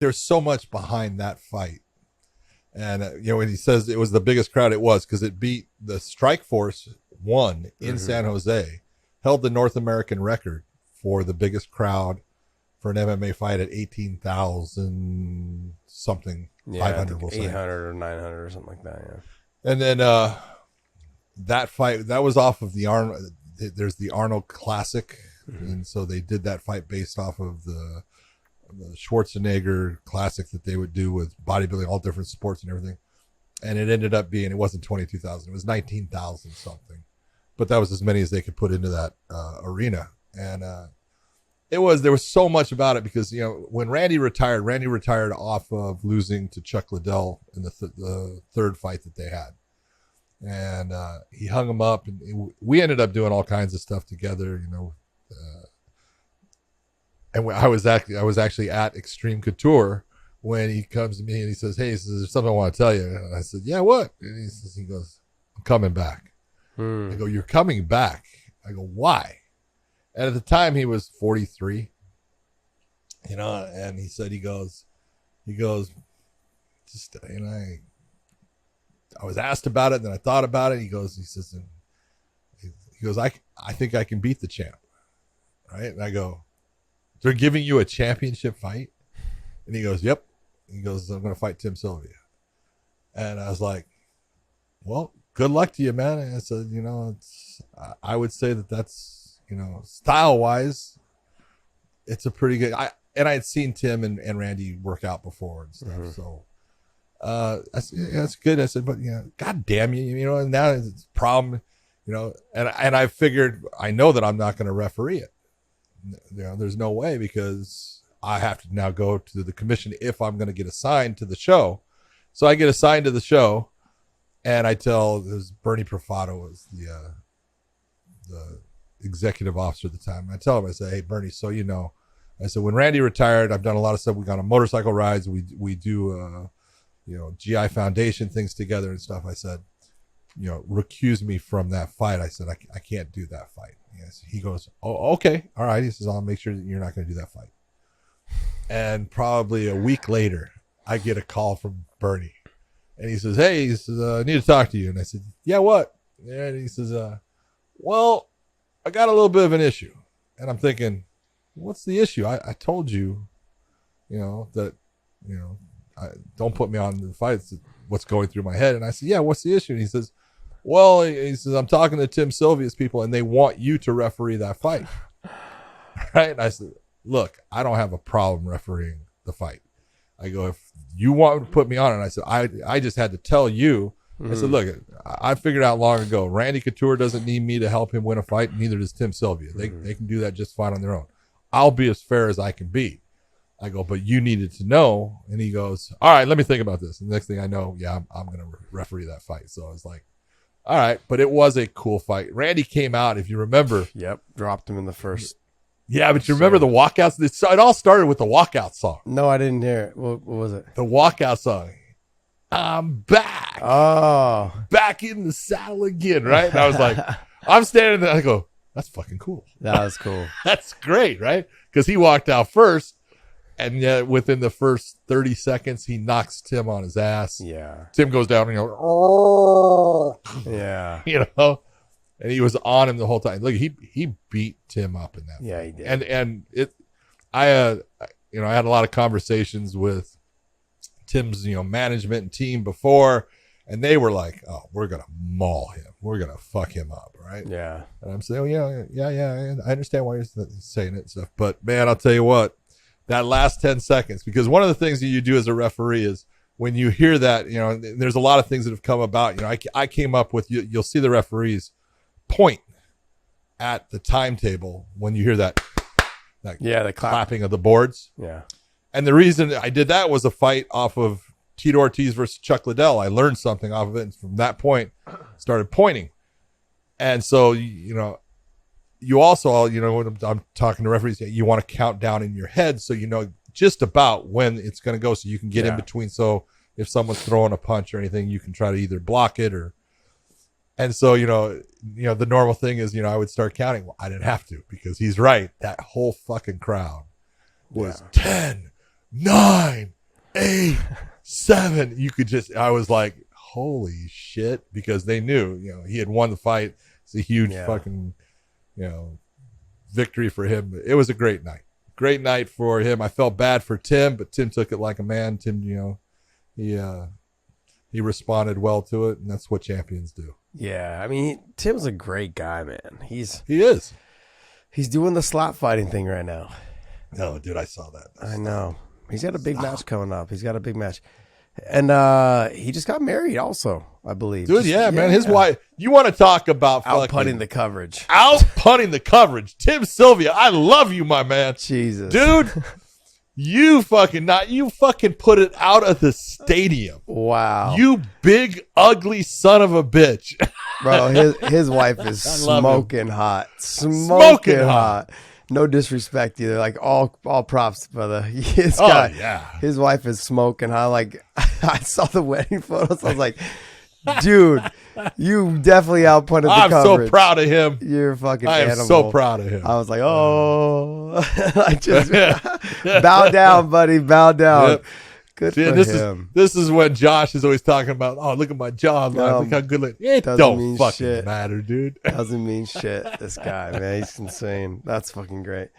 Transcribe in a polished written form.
there's so much behind that fight. And, when he says it was the biggest crowd, it was because it beat the Strike Force won in San Jose, held the North American record for the biggest crowd for an MMA fight at 18,000 something, 500, we'll say. 800 or 900 or something like that, yeah. And then that fight, that was off of the Arnold, there's the Arnold Classic. And so they did that fight based off of the Schwarzenegger Classic that they would do with bodybuilding, all different sports and everything. And it ended up being, it wasn't 22,000, it was 19,000 something. But that was as many as they could put into that arena. And there was so much about it because, when Randy retired off of losing to Chuck Liddell in the third fight that they had. And he hung him up, and we ended up doing all kinds of stuff together, and I was actually at Extreme Couture when he comes to me and he says, "Hey, there's something I want to tell you." And I said, "Yeah, what?" And he goes, "I'm coming back." I go, "You're coming back?" I go, "Why?" And at the time he was 43, and he said, he goes, just, I was asked about it, and then I thought about it. He says, I think I can beat the champ. Right. And I go, "They're giving you a championship fight?" And he goes, "Yep." He goes, "I'm going to fight Tim Sylvia." And I was like, "Well, good luck to you, man." And I said, I would say that's, style wise, it's a pretty good, I had seen Tim and Randy work out before and stuff. So, I said, "Yeah, that's good." I said, "But, God damn you, and now it's a problem, and I figured, I know that I'm not going to referee it. There's no way, because I have to now go to the commission if I'm going to get assigned to the show." So I get assigned to the show, and I tell, there's Bernie Profato was the executive officer at the time. And I tell him, I say, "Hey, Bernie, so I said, when Randy retired, I've done a lot of stuff. We got on motorcycle rides. We do GI Foundation things together and stuff." I said, recuse me from that fight. I said, I can't do that fight. Yes. He goes, "Oh, okay. All right." He says, "I'll make sure that you're not going to do that fight." And probably a week later, I get a call from Bernie. And he says, "Hey," he says, "I need to talk to you." And I said, "Yeah, what?" And he says, "Well, I got a little bit of an issue." And I'm thinking, what's the issue? I told you, that, don't put me on the fights, what's going through my head. And I said, "Yeah, what's the issue?" And he says, "Well," he says, "I'm talking to Tim Sylvia's people, and they want you to referee that fight." Right? And I said, "Look, I don't have a problem refereeing the fight." I go, "If you want to put me on it," I said, I just had to tell you. I said, "Look, I figured out long ago, Randy Couture doesn't need me to help him win a fight, neither does Tim Sylvia. They can do that just fine on their own. I'll be as fair as I can be." I go, "But you needed to know." And he goes, "All right, let me think about this." And the next thing I know, I'm going to referee that fight. So I was like, all right. But it was a cool fight. Randy came out, if you remember. Yep, dropped him in the first. Yeah, but you remember the walkouts? It all started with the walkout song. No, I didn't hear it. What was it? The walkout song. "I'm back." Oh. Back in the saddle again, right? And I was like, I'm standing there. I go, that's fucking cool. That was cool. That's great, right? Because he walked out first, and yet within the first 30 seconds, he knocks Tim on his ass. Yeah. Tim goes down and goes, "Oh." Yeah. And he was on him the whole time. Look, he beat Tim up in that fight. Yeah, he did. And I had a lot of conversations with Tim's, management and team before, and they were like, "Oh, we're going to maul him. We're going to fuck him up." Right. Yeah. And I'm saying, "Oh, yeah. I understand why you're saying it and stuff." But man, I'll tell you what, that last 10 seconds, because one of the things that you do as a referee is when you hear that, there's a lot of things that have come about, I came up with, you'll see the referees point at the timetable when you hear that the clapping of the boards. Yeah. And the reason I did that was a fight off of Tito Ortiz versus Chuck Liddell. I learned something off of it, and from that point started pointing. And so, you also, when I'm talking to referees, you want to count down in your head so you know just about when it's going to go, so you can get in between. So if someone's throwing a punch or anything, you can try to either block it or. And so, the normal thing is, I would start counting. Well, I didn't have to, because he's right. That whole fucking crowd was 10, 9, 8, 7. You could just, I was like, holy shit, because they knew, he had won the fight. It's a huge fucking, victory for him. It was a great night. Great night for him. I felt bad for Tim, but Tim took it like a man. Tim, he responded well to it, and that's what champions do. Yeah, I mean, Tim's a great guy, man. He is. He's doing the slap fighting thing right now. No, dude, I saw that. I know. He's got a big match coming up. And he just got married also, I believe. Dude, man. His wife, you want to talk about outputting the coverage. Outputting the coverage. Tim Sylvia, I love you, my man. Jesus. Dude, you fucking put it out of the stadium. Wow. You big, ugly son of a bitch. Bro, his wife is smoking hot. Smoking hot. No disrespect either. Like all props, brother. His wife is smoking hot. Like I saw the wedding photos. I was like, dude, you definitely outputted the coverage. I'm so proud of him. You're fucking I am animal. so proud of him. I was like, I just bow down, buddy. Bow down. Yep. Good for him. This is when Josh is always talking about, oh, look at my jawline. Look how good it don't fucking matter, dude. Doesn't mean shit. This guy, man. He's insane. That's fucking great.